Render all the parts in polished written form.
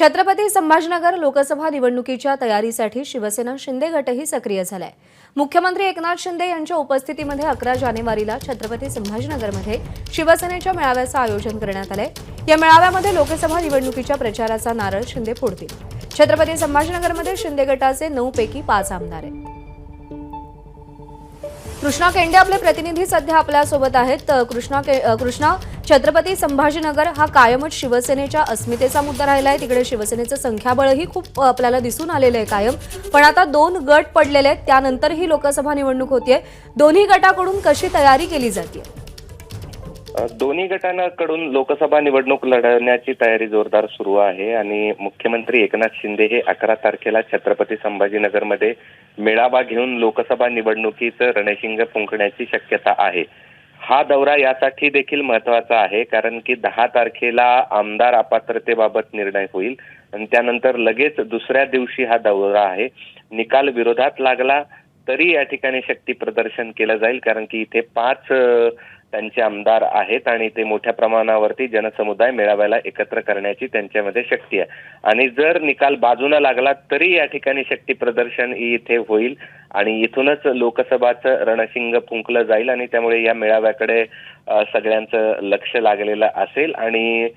छत्रपती संभाजीनगर लोकसभा निवडणुकीच्या तयारीसाठी शिवसेना शिंदे गटही सक्रिय झालाय। मुख्यमंत्री एकनाथ शिंदे यांच्या उपस्थितीमध्ये 11 जानेवारीला छत्रपती संभाजीनगरमध्ये शिवसेनेच्या मेळाव्याचं आयोजन करण्यात आलंय। या मेळाव्यामध्ये लोकसभा निवडणुकीच्या प्रचाराचा नारळ शिंदे फोडतील। छत्रपती संभाजीनगरमध्ये शिंदे गटाचे 9 पैकी 5 आमदार आहेत। कृष्णा केंडे आपले प्रतिनिधी सध्या आपल्या सोबत आहेत। कृष्णा, छत्रपती संभाजीनगर हा कायमच शिवसेनेच्या अस्मितेचा मुद्दा राहिला आहे। तिकडे शिवसेनेचं संख्याबळही खूप आपल्याला दिसून आलेलं आहे कायम, पण आता 2 गट पडलेले आहेत, त्यानंतरही लोकसभा निवडणूक होतीये। दोन्ही गटाकडून कशी तयारी केली जाते? दोन्ही गटांकडून लोकसभा निवडणूक लढवण्याची तयारी जोरदार सुरू आहे आणि मुख्यमंत्री एकनाथ शिंदे हे 11 तारखेला छत्रपती संभाजीनगरमध्ये मेळावा घेऊन लोकसभा निवडणुकीचं रणशिंग फुंकण्याची शक्यता आहे। हा दौरा यासाठी देखील महत्त्वाचा आहे कारण की 10 तारखेला आमदार अपात्रतेबाबत निर्णय होईल आणि त्यानंतर लगेच दुसऱ्या दिवशी हा दौरा आहे। निकाल विरोधात लागला तरी या ठिकाणी शक्ती प्रदर्शन केलं जाईल कारण की इथे 5 त्यांचे आमदार आहेत आणि ते मोठ्या प्रमाणावरती जनसमुदाय मेळाव्याला एकत्र करण्याची त्यांच्यामध्ये शक्ती आहे आणि जर निकाल बाजूला लागला तरी या ठिकाणी शक्ती प्रदर्शन इथे होईल आणि इथूनच लोकसभाचं रणशिंग फुंकलं जाईल आणि त्यामुळे या मेळाव्याकडे सगळ्यांचं लक्ष लागलेलं असेल आणि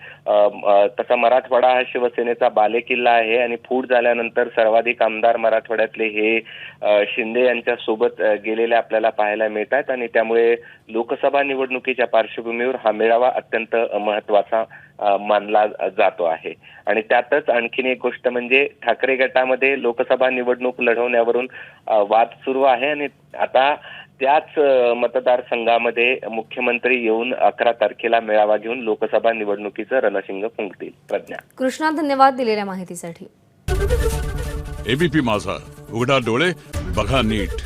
तसा मराठवाडा हा शिवसेनेचा बालेकिल्ला आहे आणि फूट झाल्यानंतर सर्वाधिक आमदार मराठवाड्यातले हे शिंदे यांच्या सोबत गेलेले आपल्याला पाहायला मिळतात आणि त्यामुळे लोकसभा निवडणुकीच्या पार्श्वभूमीवर हा मेळावा अत्यंत महत्त्वाचा मानला जातो आहे। आणि त्यातच आणखीन एक गोष्ट म्हणजे ठाकरे गटामध्ये लोकसभा निवडणूक लढवण्यावरून वाद सुरू आहे आणि आता त्याच मतदारसंघामध्ये मुख्यमंत्री येऊन 11 तारखेला मेळावा घेऊन लोकसभा निवडणुकीचं रणशिंग फुंकतील। प्रज्ञा। कृष्णा, धन्यवाद दिलेल्या माहितीसाठी। एबीपी माझा, उघडा डोळे बघा नीट।